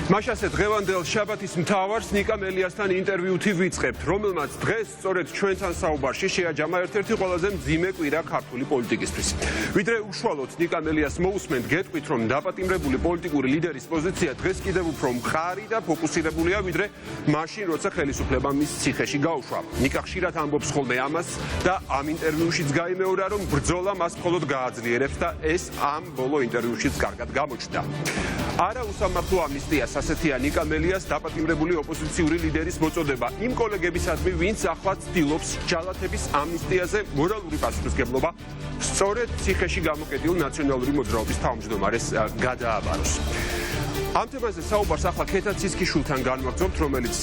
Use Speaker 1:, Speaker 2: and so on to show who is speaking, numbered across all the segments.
Speaker 1: მაშ ასე დღევანდელ შაბათის მთავარს ნიკა მელიასთან ინტერვიუთი ვიწყებთ, რომელმაც დღეს სწორედ ჩვენთან საუბარში შეაჯამა ერთ-ერთი ყველაზე მძიმე კვირა ქართული პოლიტიკისთვის. ვიდრე უშუალოდ ნიკა მელიას მოусმენთ, გეტყვით, რომ დაპატიმრებული პოლიტიკური ლიდერის პოზიცია დღეს კიდევ უფრო მყარი და ფოკუსირებულია, ვიდრე მაშინ, როცა ხელისუფლება მის ციხეში გაუშვა. ნიკა ხშირად ამბობს ხოლმე ამას და ამ ინტერვიუშიც გაიმეორა, რომ ბრძოლა მას მხოლოდ გააძლიერებს და ეს ამ ბოლო ინტერვიუშიც კარგად გამოჩნდა. არა უსამართლო ამნისტიას ასეთია ნიკა მელიას დაპატიმრებული ოპოზიციური ლიდერის მოწოდება იმ კოლეგებისადმი, ვინც ახლა ცდილობს ჯალათების ამნისტიაზე მორალური პასუხისმგებლობა სწორედ ციხეში გამოკეტილ ნაციონალური მოძრაობის თავმჯდომარეს გადააბაროს. ამ თემაზე საუბარს ახლა ქეთა ცისქიშვილთან განვაგრძობთ, რომელიც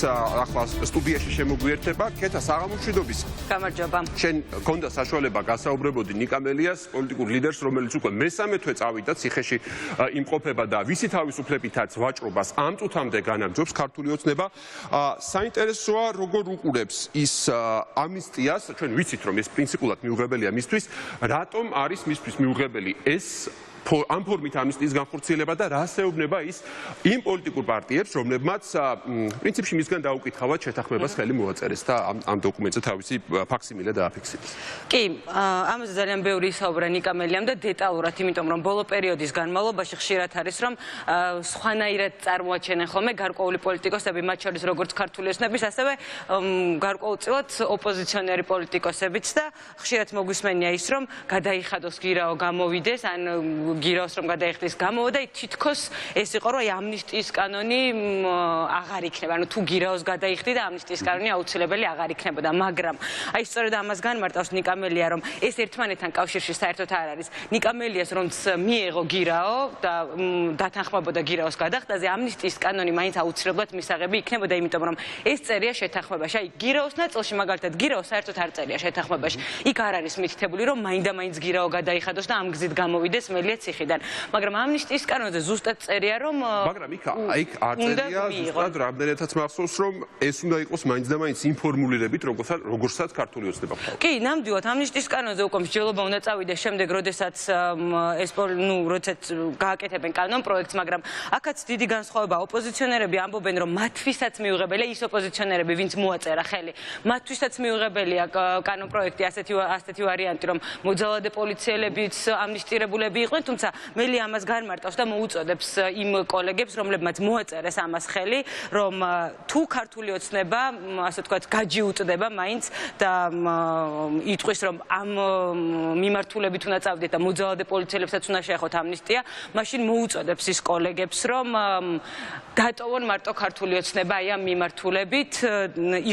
Speaker 1: ახლა სტუდიაში შემოგვიერთება. ქეთა, საღამომშვიდობის.
Speaker 2: გამარჯობა.
Speaker 1: შენ გქონდა საშუალება გასაუბრებოდი ნიკა მელიას, პოლიტიკურ ლიდერს, რომელიც უკვე მესამე თვე წავიდა ციხეში იმყოფება და ვისი თავისუფლებითაც ვაჭრობას ამ წუთამდე განაგრძობს ქართული ოცნება. საინტერესოა, როგორ უყურებს ის ამნისტიას, ჩვენ ვიცით, რომ ეს პრინციპულად მიუღებელია მისთვის, რატომ არის მისთვის მიუღებელი ეს ამ ფორმით ამნისტიის განხორციელება და რა შეეუბნება ის იმ პოლიტიკურ პარტიებს, რომლებმაც პრინციპში მისგან დაუკითხავად შეთანხმებას ხელი მოაწერეს და ამ დოკუმენტზე თავისი ფაქსიმილე დააფიქსირეს.
Speaker 2: კი, ამაზე ძალიან ბევრი ისაუბრა ნიკა მელიამ და დეტალურად, იმიტომ რომ ბოლო პერიოდის განმავლობაში ხშირად არის, რომ სხვანაირად წარმოაჩენენ ხოლმე გარკვეული პოლიტიკოსები, მათ შორის როგორც ქართული ოცნების, ასევე გარკვეულწილად ოპოზიციონერი პოლიტიკოსებიც და ხშირად მოგვისმენია ის, რომ გადაიხადოს გირაო გამოვიდეს, ან გირაოს რომ გადაიხდეს გამოვა და თითქოს ეს იყო, რომ ამნისტიის კანონი აღარ იქნება. ანუ თუ გირაოს გადაიხდი და ამნისტიის კანონი აუცილებელი აღარ იქნებოდა, მაგრამ აი სწორედ ამას განმარტავს ნიკა მელია, რომ ეს ერთმანეთთან კავშირში საერთოდ არ არის. ნიკა მელიას რომც მიეღო გირაო და დათანხმებოდა გირაოს გადახდაზე, ამნისტიის კანონი მაინც აუცილებლად მისაღები იქნებოდა, იმიტომ რომ ეს წერია შეთანხმებაში. აი გირაოს ნაწილში მაგალითად გირაოს საერთოდ არ წერია შეთანხმებაში. იქ არ არის მითითებული, რომ მაინდა-მაინც გირაო გადაიხადოს და ამ გზით გამოვიდეს მელია ციხიდან. მაგრამ ამნისტიის კანონზე ზუსტად წერია, რომ
Speaker 1: მაგრამ იქ არ წერია ზუსტად რამდენადაც მახსოვს, რომ ეს უნდა იყოს მაინც და მაინც ინფორმულირებით, როგორცაც ქართული ოცნება ხდება.
Speaker 2: კი, ნამდვილად ამნისტიის კანონზე უკვე მსჯელობა უნდა წავიდეს შემდეგ, როდესაც როდესაც გააკეთებენ კანონ პროექტს, მაგრამ აქაც დიდი განსხვავება. ოპოზიციონერები ამბობენ, რომ მათთვისაც მიუღებელია ის ოპოზიციონერები, ვინც მოაწერა ხელი. მათთვისაც მიუღებელია კანონ პროექტი ასეთი ვარიანტი, რომ მოძალადე პოლიციელებიც ამნისტირებულები იყვნენ, თუმცა მელი ამას განმარტავს და მოუწოდებს იმ კოლეგებს, რომლებმაც მოაწერეს ამას ხელი, რომ თუ ქართული ოცნება, ასე ვთქვათ, გაჯიუტდება მაინც და იტყვის, რომ ამ მიმართულებით უნდა წავიდეთ და მოძალადე პოლიციელებსაც უნდა შეეხოთ ამნისტია, მაშინ მოუწოდებს ის კოლეგებს, რომ დატოვონ მარტო ქართული ოცნება აი ამ მიმართულებით,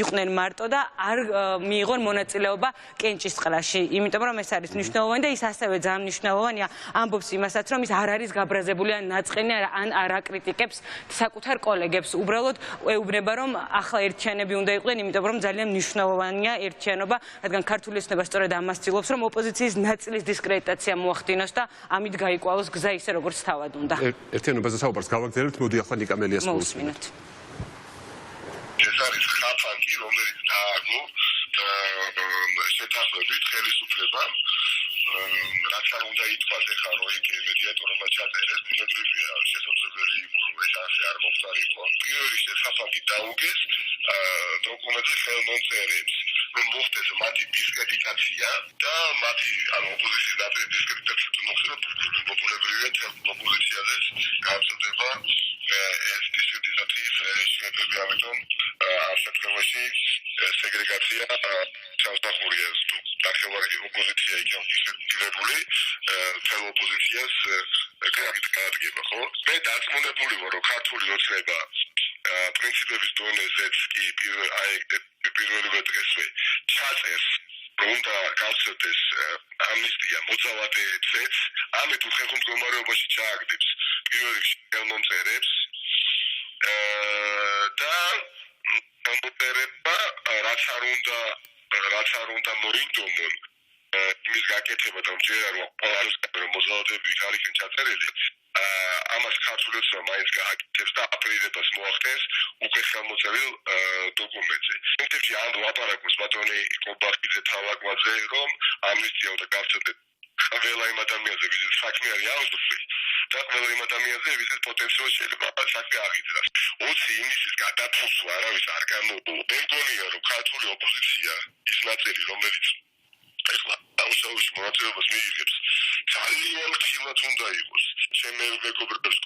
Speaker 2: იყვნენ მარტო და არ მიიღონ მონაწილეობა კენჭისყრაში, იმიტომ რომ ეს არის მნიშვნელოვანი და ის ასევე ძალიან მნიშვნელოვანია. ამბობს იმასაც, რომ ის არ არის გაბრაზებული ან ნაწყენი ან არ აკრიტიკებს საკუთარ კოლეგებს. უბრალოდ ეუბნება, რომ ახლა ერთიანები უნდა იყვნენ, იმიტომ რომ ძალიან მნიშვნელოვანია ერთიანობა, რადგან ქართული ოცნება სწორედ ამას ცდილობს, რომ ოპოზიციის ნაწილის დისკრედიტაცია მოახდინოს და ამით გაიკვალოს გზა ისე, როგორც თავად უნდა.
Speaker 1: ერთიანობაზე საუბარს გავაგრძელებთ, მოდი ახლა ნიკა მელიას
Speaker 2: მოусმინოთ.
Speaker 3: ეს არის ხაფანგი, რომელიც დააგო შეთანხმებით ხელისუფლებამ. რაც არ უნდა ითქვას ეხლა, რომ იქ მედიატორმა ჩაწერეს, ბუნებრივია შესაძლებელი იყო, რომ ეს ასე არ მოხდარიყო. პირველ რიგში ხაფანგი დაუგეს დოკუმენტის ხელმომწერებს, რომ მოხდეს მათი დისკრედიტაცია და მათი ოპოზიციის ნაწილის დისკრედიტაცია თუ მოხდება, ბუნებრივია ოპოზიციაზეც გავრცელდება ეს დისკრედიტაციის შედეგი, ამიტომ ამ შემთხვევაში სეგრეგაცია ჩავსახურია. ნახევარი ოპოზიცია იქნება დისკრედიტირებული, მთელ ოპოზიციას გაადგება, ხო? მე დარწმუნებული ვარ, რომ ქართული ოცნება პრინციპების დონეზეც კი პირველივე დღესვე ჩაწერს, რომ უნდა გავცელდეს ამნისტია მოძალადეებზეც, ამით უხელმძღვანელობაში ჩააგდებს პირველ რიგში ხელმომწერებს და ხელმომწერებმა რაც არ უნდა მოინდომონ იმის გაკეთება და მჯერა რომ მოძალადეები არ იქენ ჩაწერილი, ამას ქართული ოცნება მაინც გააკეთებს და აპელირებას მოახდენს უკვე ხელმოწერილ დოკუმენტზე. ერთ-ერთი ამ ლაპარაკობს ბატონი კობახიძე თავაგვაძე, რომ ამნისტია უნდა გავცელდეს ყველა იმ ადამიანზე ვიზით საქმე არის აუცილებელი და ყველა იმ ადამიანზე ვიზით პოტენციალი შეიძლება საქმე აღიძრას 20 იმისის გადაფუსვა არავის არ გამოუყო მე მგონია რომ ქართული ოპოზიცია ის ნაწილი რომელიც ეხლა დაუსაუში მონაწილეობას მიიღებს ძალიან ხილად უნდა იყოს ჩემი მეგობრებს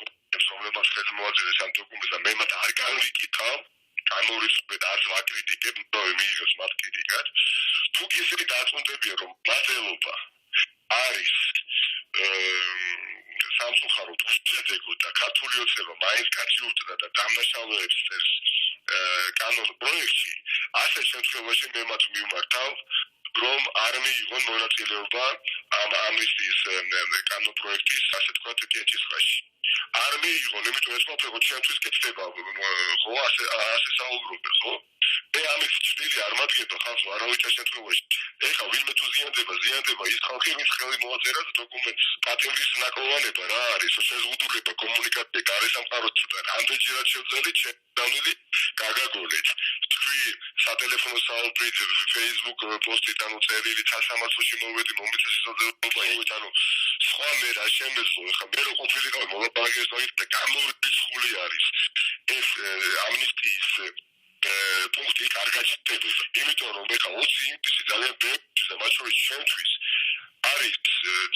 Speaker 3: რომლებმაც ხელი მოაწერეს ამ დოკუმენტს და მე მათ არ განვიკითხავ გამორიცხეთ არც ვაკრიტიკებ რომ მიიღოს მათ კრიტიკად თუ კი ისეთი დაწუნდებია რომ მათელობა არის სამწუხაროდ უსწრებო და ქართული ოცნება მაინც კაცი ურტდა და დამნაშავეებს ეს კანონ პროექტში ასე შემთხვევაში მე მათ მიმართავ რომ არ მიიღონ მონაწილეობა ამ ამნისტიის კანონ პროექტის ასე თქვათ კენჭისყრაში არ მიიღონ იმიტომ ეს ყველაფერი ჩემთვის კეთდება ხო ასე საუბრობენ ხო მე ამის წილი არ მადგება ხალხს არავითარ შემთხვევაში ეხლა ვინმე თუ ზიანდება ის ხალხი ვინც ხელი მოაწერა დოკუმენტს პატენტის ნაკლებობა რა არის შეზღუდულება კომუნიკაცია გარესამყაროს და ამდენჯერად შევძელით შეძალილი გაგაგოლეთ თქვი სატელეფონო საუბრით Facebook პოსტით ანუ წერილი 1300-ში მოვედი მომიცეს საზოგადოება იმით ანუ სხვა მე რა შემეძლო ეხლა მე რო ყოფილიყავი მოლაპარაკეს და გამორიცხული არის ეს ამნისტიის პუნქტი კარგად შედება იმიტომ რომ ეხლა 20 იმისი ძალიან ბევრი და მათ შორის ჩემთვის არის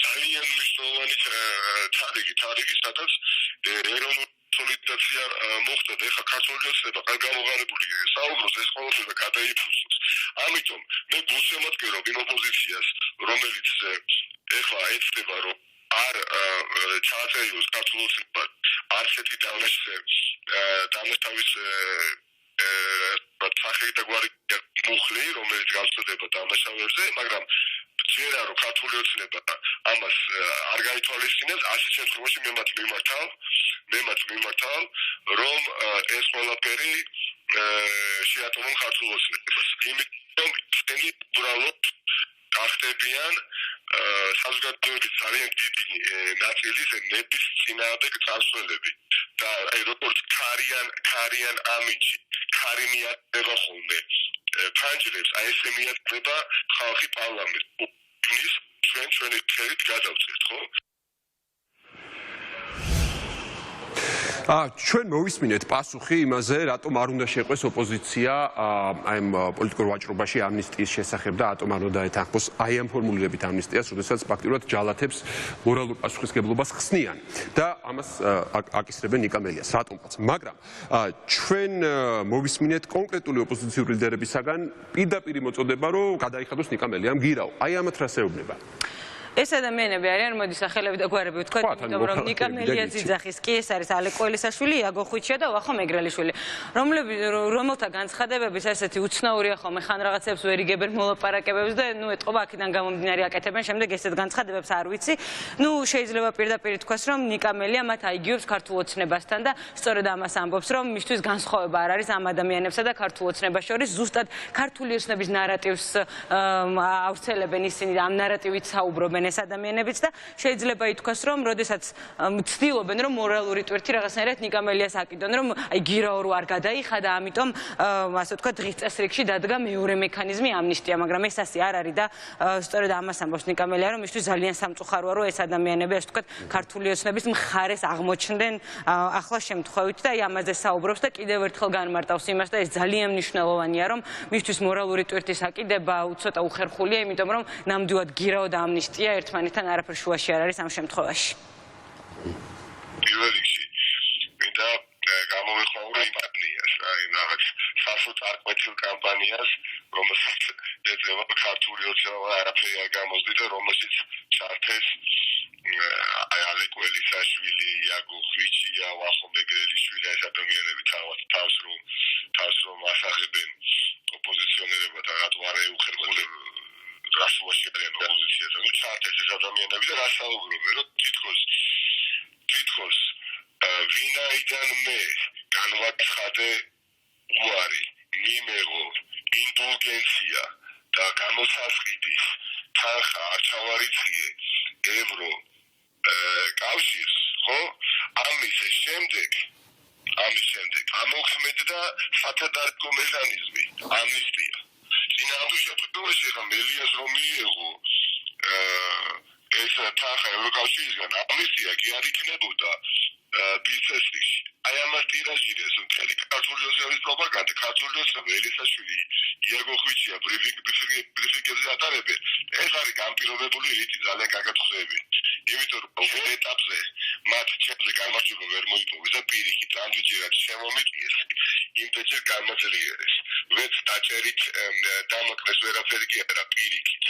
Speaker 3: ძალიან მნიშვნელოვანი თარიღი სადაც ეროვნული სოლიდარიზაცია მოხდა და ეხლა ქართული ოცნება გამოყენებული საუბრობს ეს ყველაფერი გადაიფუსოს ამიტომ მე გულშემატკივრობ იმ ოპოზიციას რომელიც ეხლა ეცდება რომ არ ჩააწერიოს ქართულ ოცნებად არც ერთი დამნაშავის სახელი და გვარი მუხლი რომელიც გავწოდება დამნაშავეებზე მაგრამ ჯერა რომ ქართული ოცნება ამას არ გაითვალისწინებს ასე შემთხვევაში მე მათ მიმართავ რომ ეს ყველაფერი შეატოვონ ქართულ ოცნებას იმიტომ ისინი უბრალოდ გახდებიან საზოგადოების ძალიან დიდი ნაწილის ნების წინააღმდეგ წარსულები და აი როგორც ქარიან ამინჩი ქარიმია ება ხოლმე ფანჯრებს აი ესე მიაწება ხალხი პარლამენტს ჩვენი ხელით გადავწერთ ხო
Speaker 1: ჩვენ მოვისმინეთ პასუხი იმაზე, რატომ არ უნდა შეყვეს ოპოზიცია აი პოლიტიკურ ვაჭრობაში ამნისტიის შესახებ და რატომ არ უნდა დაეთანხმოს აი ამ ფორმულირებით ამნისტიას, როდესაც ფაქტიურად ჯალათებს მორალურ პასუხისგებლობას ხსნიან და ამას აკისრებენ ნიკა მელიას, რატომაც. მაგრამ ჩვენ მოვისმინეთ კონკრეტული ოპოზიციური ლიდერებისაგან პირდაპირ მოწოდება, რომ გადაიხადოს ნიკა მელიამ გირაო. აი ამათ რა შეეუბნება?
Speaker 2: ეს ადამიანები არიან მოდი სახელები და გვარები ვთქვათ, იმიტომ რომ ნიკა მელიას ძახის კი ეს არის ალე კოელისაშვილი, იაგო ხვიჩია და ვახო მეგრელიშვილი, რომელთა განცხადებების ასეთი უცნაურია ხოლმე ხან რაღაცებს ვერ იგებენ მოლაპარაკებებს და ნუ ეტყობა აქედან გამომდინარე აკეთებენ, შემდეგ ესეთ განცხადებებს არ ვიცი. ნუ შეიძლება პირდაპირ თქვას, რომ ნიკა მელია მათ აიგივებს ქართულ ოცნებასთან და სწორედ ამას ამბობს, რომ მისთვის განსხვავება არ არის ამ ადამიანებსა და ქართულ ოცნებას შორის, ზუსტად ქართული ოცნების ნარატივს ავრცელებენ ისინი და ამ ნარატივით საუბრობენ ეს ადამიანებიც და შეიძლება ითქვას, რომ როდესაც ცდილობენ, რომ მორალური ტვირთი რაღაცნაირად ნიკა მელიას აკიდონ, რომ აი გირაო რო არ გადაიხადა, ამიტომ ასე ვთქვათ, დღის წესრიგში დადგა მეორე მექანიზმი ამნისტია, მაგრამ ეს ასე არ არის და სწორედ ამას ამბობს ნიკა მელია, რომ მისთვის ძალიან სამწუხაროა, რომ ეს ადამიანები, ასე ვთქვათ, ქართული ოცნების მხარეს აღმოჩნდნენ ახლა შემთხვევით და აი ამაზე საუბრობს და კიდევ ერთხელ განმარტავს იმას და ეს ძალიან მნიშვნელოვანია, რომ მისთვის მორალური ტვირთის აკიდება ცოტა უხერხულია, იმიტომ რომ ნამდვილად გირაო და ამნისტია ერთმანეთთან არაფერ შუაში არ არის ამ შემთხვევაში.
Speaker 3: პირველ რიგში მინდა გამოვიხმაურო იმ კამპანიას, იმ რაღაც სასოწარკვეთილ კამპანიას, რომელსაც ეწევა ქართული ოცნება არაფერი არ გამოსდი და რომელშიც ჩართეს აი ალე კოელისაშვილი, იაგო ხვიჩია, ვახო მეგრელიშვილი ეს ადამიანები თავს რომ ასაღებენ ოპოზიციონერებად და რატო არ ეუხერხულებ რასუაში არიან ოპოზიციაზე, ნუ ჩართეს ეს ადამიანები და რა საუბრობენ, რომ თითქოს ვინაიდან მე განვაცხადე უარი, მიმეღო ინდულგენცია და გამოსასყიდის თანხა არ ჩავარიცხიე ევრო კავშირს, ხო? ამის შემდეგ ამოქმედდა სათადარიგო მექანიზმი, ამნისტია. წინააღმდეგ შემთხვევაში ხა მელიას რომ მიიღო ეს თანხა ევროკავშირისგან ამნისტია კი არ იქნებოდა ბიზნესის აი ამას ტირაჟირეს მთელი ქართული ოცნების პროპაგანდა ქართული ოცნება ელისაშვილი იაგო ხვიჩია ბრიფინგებზე ატარებენ ეს არის განპირობებული რითი ძალიან კარგად ხვდები იმიტომ რომ ორ ეტაპზე მათ ჩემზე გამარჯვება ვერ მოიპოვეს და პირიქით ამდენჯერად შემომიტყიეს იმდენჯერ გამოძლიერეს ვეც დაჭერით დამოკრეს ვერაფერი კი არა პირიქით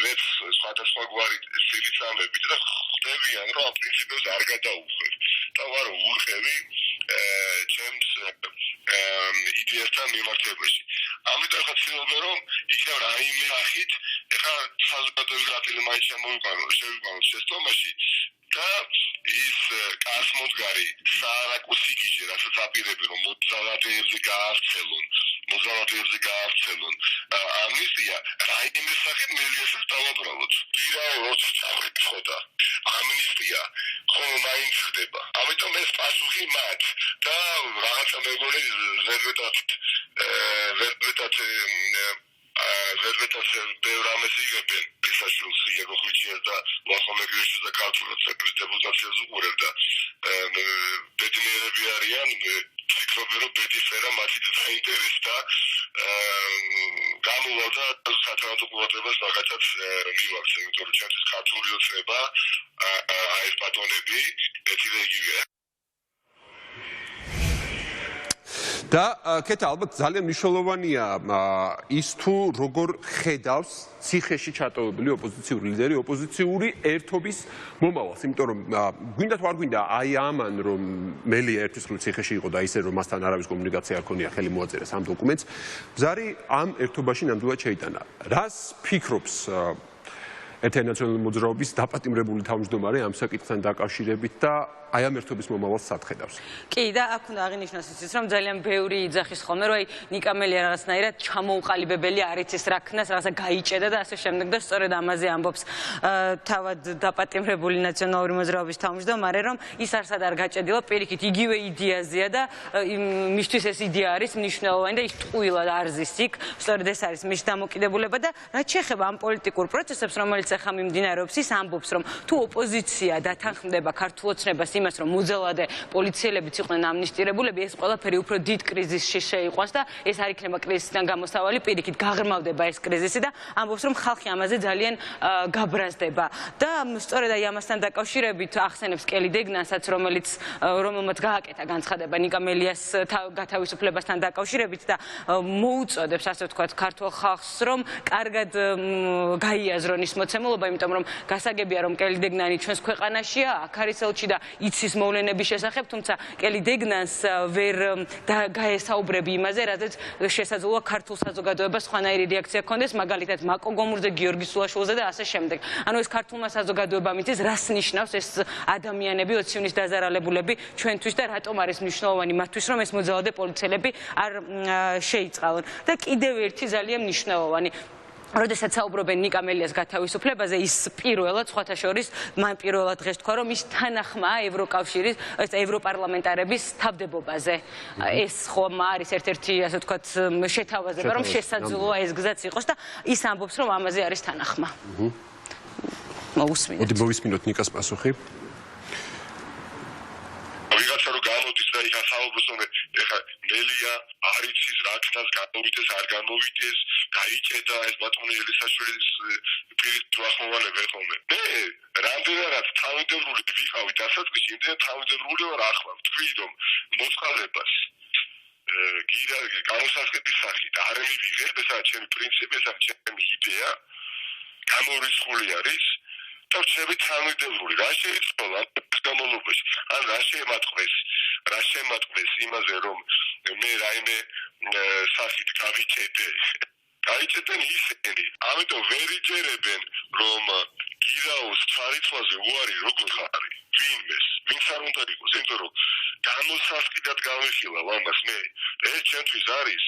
Speaker 3: ვეც სხვადასხვა გვარი სილიცამებით და ხვდებიან რომ ამ პრინციპებს არ გადაუხვევ და ვარ ურხევი ჩემს იდეასთან მიმართებაში ამიტომ ხა ცდილობენ რომ იქნებ რაიმე სახით ეხლა საზოგადოების ნაწილი მაინც შევიყვანოთ შეცდომაში და ის კასმოსგარი საარაკუსიკიში რასაც აპირებენ რომ მოძალადეებზე გაავრცელონ ამნისტია რაიმე სახით მელიასაც დავაბრალოთ პირაო როცა წავით ხოდა ამნისტია ხომ მაინც ხდება ამიტომ ეს პასუხი მათ და რაღაცა მეგონი ზედმეტად ბევრ ამას იგებენ ისაშულს იაგო ხვიჩიას და ვახომეგრიშის და ქართულად დეპუტაციას უყურებდა ბედნიერები არიან ფიქრობენ რომ ბედისფერა მათით დაინტერესდა გამოვა და სათავო ყურადღებას მაგათაც მივაქცე იმიტომ რომ ჩემთვის ქართული ოცნება ეს პატონები ეთირეგივია
Speaker 1: და კეთა ალბათ ძალიან მნიშვნელოვანია ის თუ როგორ ხედავს ციხეში ჩატოვებული ოპოზიციური ლიდერი ოპოზიციური ერთობის მომავალს იმიტომ რომ გვინდა თუ არ გვინდა აი ამან რომ მელია ერთვის მხრივ ციხეში იყო და ისე რომ მასთან არავის კომუნიკაცია არ ქონია ხელი მოაწერეს ამ დოკუმენტს ბზარი ამ ერთობაში ნამდვილად შეიტანა რას ფიქრობს ერთიანი ნაციონალური მოძრაობის დაპატიმრებული თავმჯდომარე ამ საკითხთან დაკავშირებით და აი ამ ერთობის მომავალს სათხედავს.
Speaker 2: კი და აქ უნდა აღინიშნოს ისიც რომ ძალიან ბევრი იძახის ხოლმე რომ აი ნიკა მელია რაღაცნაირად ჩამოუყალიბებელი არ იცის რა ქნას რაღაცა გაიჭედა და ასე შემდეგ და სწორედ ამაზე ამბობს თავად დაპატიმრებული ნაციონალური მოძრაობის თავმჯდომარე რომ ის არსად არ გაჭედილა პირიქით იგივე იდეაზეა და მისთვის ეს იდეა არის მნიშვნელოვანი და ის ტყუილად არ ზის იქ სწორედ ეს არის მის დამოკიდებულება და რაც შეეხება ამ პოლიტიკურ პროცესებს რომელიც ახლა მიმდინარეობს ის ამბობს რომ თუ ოპოზიცია დათანხმდება ქართულ ოცნებას იმას რომ მოძალადე პოლიციელებიც იყვნენ ამნისტირებულები ეს ყველაფერი უფრო დიდ კრიზისში შეიყვანს და ეს არ იქნება კრიზისიდან გამოსავალი პირიქით გაღრმავდება ეს კრიზისი და ამბობს რომ ხალხი ამაზე ძალიან გაბრაზდება და სწორედ აი ამასთან დაკავშირებით ახსენებს კელი დეგნანსაც რომელმაც გააკეთა განცხადება ნიკა მელიას გათავისუფლებასთან დაკავშირებით და მოუწოდებს ასე ვთქვათ ქართულ ხალხს რომ კარგად გაიაზრონ ის მოცემულობა იმიტომ რომ გასაგებია რომ კელი დეგნანი ჩვენს ქვეყანაშია აქ არის ელჩი და იცის მოვლენების შესახებ, თუმცა კელი დეგნანს ვერ გაესაუბრები იმაზე, რადგან შესაძლოა ქართულ საზოგადოებას სხვანაირი რეაქცია ჰქონდეს, მაგალითად მაკო გომურზე, გიორგი სულაშვილზე და ასე შემდეგ. ანუ ეს ქართულმა საზოგადოებამ იცის, რას ნიშნავს ეს ადამიანები, ოცივნის დაზარალებულები ჩვენთვის და რატომ არის მნიშვნელოვანი მათთვის, რომ ეს მოძალადე პოლიციელები არ შეიწყალონ. და კიდევ ერთი ძალიან მნიშვნელოვანი როდესაც საუბრობენ ნიკა მელიას გათავისუფლებაზე, ის პირველად სხვათა შორის მან პირველად დღეს თქვა, რომ ის თანახმაა ევროკავშირის, ევროპარლამენტარების თავდებობაზე. ეს ხომ არის ერთ-ერთი, ასე ვთქვათ, შეთავაზება, რომ შესაძლოა ეს გზაც იყოს და ის ამბობს, რომ ამაზე არის თანახმა. მოусმინოთ.
Speaker 1: მოდი მოვისმინოთ ნიკას პასუხი.
Speaker 3: ვიღაცა რომ გამოდის და იქ საუბრობს, რომ ეხლა მელია არ იცის რა ქნას გამოვიდეს, არ გამოვიდეს, გაიჭედა ეს ბატონი ელისაშვილის პირით ვახმოვანებენ ხოლმე. მე რამდენადაც თავიდებული ვიყავი დასაწყისში, იმდენად თავიდებული ვარ ახლა. თქვი რომ მოწყალებას გიდა გამოსასყიდის სახით არ მივიღებ, ეს არის ჩემი პრინციპი, ეს არის ჩემი იდეა. გამორიცხული არის და ჩემი თავიდებული რა შეიცვალა გამონობაში. ან რა შემატყვის იმაზე რომ მე რაიმე სახით გაიჭედენ ისინი. ამიტომ ვერ იჯერებენ რომ გირაოს ჩარიცხვაზე უარი როგორ არის ვინც არ უნდა იყოს, იმიტომ რომ გამოსასყიდად გავიხილავ ამას მე. ეს ჩემთვის არის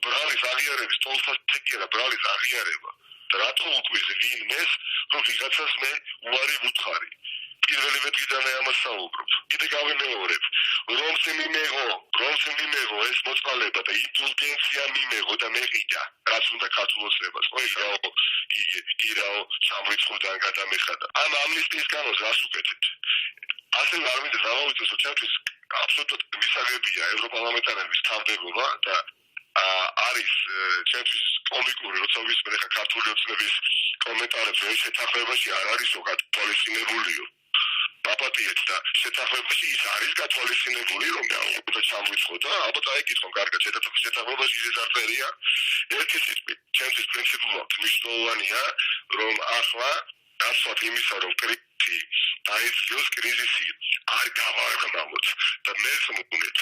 Speaker 3: ბრალის აღიარების თვალსაჩინო კი არა, ბრალის აღიარება. რატომ უკვირს ვინმეს რომ ვიღაცას მე უარი ვუთხარი პირველივე დღიდან ამას საუბრობ. კიდე გავიმეორებ, რომ მიმეღო ეს მოწყალება და ინდულგენცია მიმეღო და მეყიდა, რაც უნდა ქართულ ოცნებას, ხო, ირაო სამრიცხოდან გადამეხადა. ამ ამნისტიის კანონს რას უკეთებთ? ასე არ მინდა დავავიწყოს, რომ ჩემთვის აბსოლუტურად მისაღებია ევროპარლამენტარების თავმდებობა და არის ჩემთვის კომიკური, როცა ვისმენ ხა ქართული ოცნების კომენტარებს, რომ შეთანხმებაში არ არის გათვალისწინებულიო. დაპატიეთ და შეთანხმებაში ის არის გათვალისწინებული, რომ უნდა ჩამოიწყო და ალბათ აიკითხონ კარგად შეთანხმებაში ის არ წერია. ერთი სიტყვით, ჩემთვის პრინციპულად მნიშვნელოვანია, რომ ახლა გასვათ იმისა, რომ კრიზისი დაიწყოს, კრიზისი არ გავარგმავოთ და მერს მუნეთ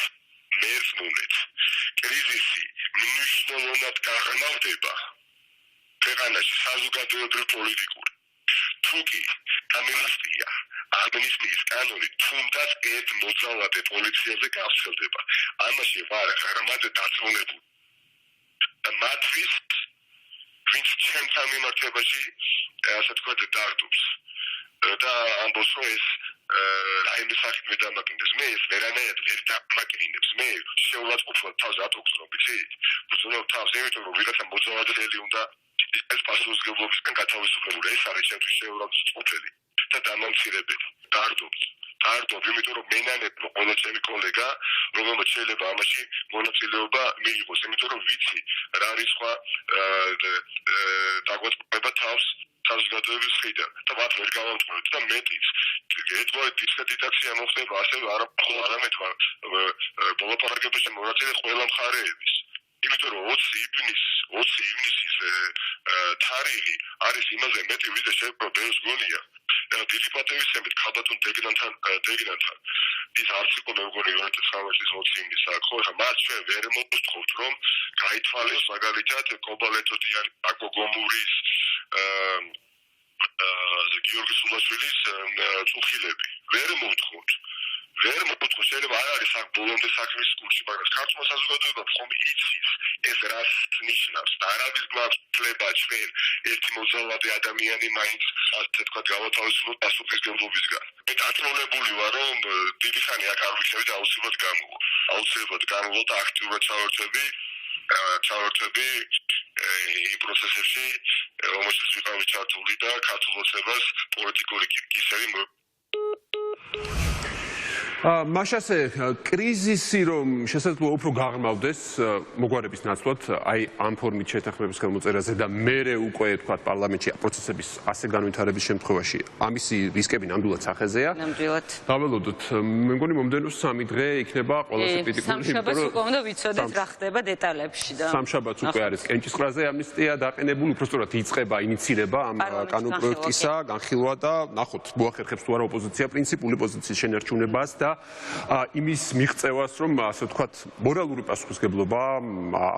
Speaker 3: კრიზისი მნიშვნელოვნად გაღრმავდება ქვეყანაში საზოგადოებრივ პოლიტიკური თუკი ამნისტიის კანონი თუნდაც ერთ მოძალადე პოლიციაზე გავრცელდება. ამაში ვარ ღრმად დარწმუნებული და მათთვის ვინც ჩემთან მიმართებაში ასე თქვა დარდობს და ამბობს რომ ეს რაიმე სახით მე დამაკინდეს მე ეს ვერანაირად ვერ დამაკინებს მე შეურაცხყოფილად თავს ატოქს რომ ვიცი უზრუნავ თავს იმიტომ რომ ვიღაცა მოძალადელი უნდა ეს პასუხისმგებლობისგან გათავისუფლებული ეს არის ჩემთვის შეურაცხყოფელი და დამამცირებელი დარდობს იმიტომ რომ მენანებ ყველა ჩემი კოლეგა რომელმაც შეიძლება ამაში მონაწილეობა მიიღოს იმიტომ რომ ვიცი რა რიცხვა დაგვაწყვეტება თავს საზოგადოების მხრიდან და მათ ვერ გავამტყუებთ და მეტიც ერთგვარი დისკრედიტაცია მოხდება ასევე არამედ მოლაპარაკებაში მონაწილე ყველა მხარეების იმიტომ რომ 20 ივნისის თარიღი არის იმაზე მეტი ვიდრე შეიძლება ბევრს გონია დიდი პატივისცემით ქალბატონ დეგნანთან ის არც იყო მე მგონი 2019 წლის 20 ივნისს ხო ხა მას ჩვენ ვერ მოვთხოვთ რომ გაითვალეს მაგალითად კობალეტოდიანი აკოგომურის გიორგი სულაშვილის წუხილები ვერ მოვთხოვთ შეიძლება არ არის აქ ბოლომდე საქმის კურსი მაგრამ ქართულმა საზოგადოებამ ხომ იცის ეს რას ნიშნავს და არაბის გვაქვს ფლება ჩვენ ერთი მოძალადე ადამიანი მაინც ასე თქვა გავათავისუფლოთ პასუხისმგებლობისგან მე დაწუნებული ვარ რომ დიდი ხანი აქ არ ვიქნები და აუცილებლად განვო და აქტიურად ჩავერთვები იმ პროცესებში რომელშიც ვიყავი ჩართული და ქართულ ოცნებას პოლიტიკური კისერი
Speaker 1: მაშასე კრიზისი რომ შესაძლოა უფრო გაღრმავდეს მოგვარების ნაცვლად აი ამ ფორმით შეთანხმების ხელმოწერაზე და მერე უკვე თქვა პარლამენტში პროცესების ასე განვითარების შემთხვევაში ამისი რისკები ნამდვილად სახეზეა.
Speaker 2: ნამდვილად.
Speaker 1: დაველოდოთ მე მგონი მომდენო 3 დღე იქნება ყველაზე კრიტიკული
Speaker 2: სამშაბათს უკვე უნდა ვიცოდეთ რა ხდება დეტალებში და
Speaker 1: სამშაბათს უკვე არის კენჭისყრაზე ამნისტია დაყენებული უბრალოდ იწყება ინიცირება ამ კანონ პროექტისა განხილვა და ნახოთ მოახერხებს თუ არა ოპოზიცია პრინციპული პოზიციის შენარჩუნებას და იმის მიღწევას რომ ასე ვთქვათ მორალური პასუხისმგებლობა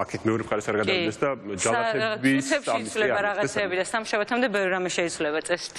Speaker 1: აქეთ მეორე მხარეს არ გადავიდეს და ჯალათების
Speaker 2: ამის რაღაცები და სამშაბათამდე ბევრი რამე შეიძლება წესით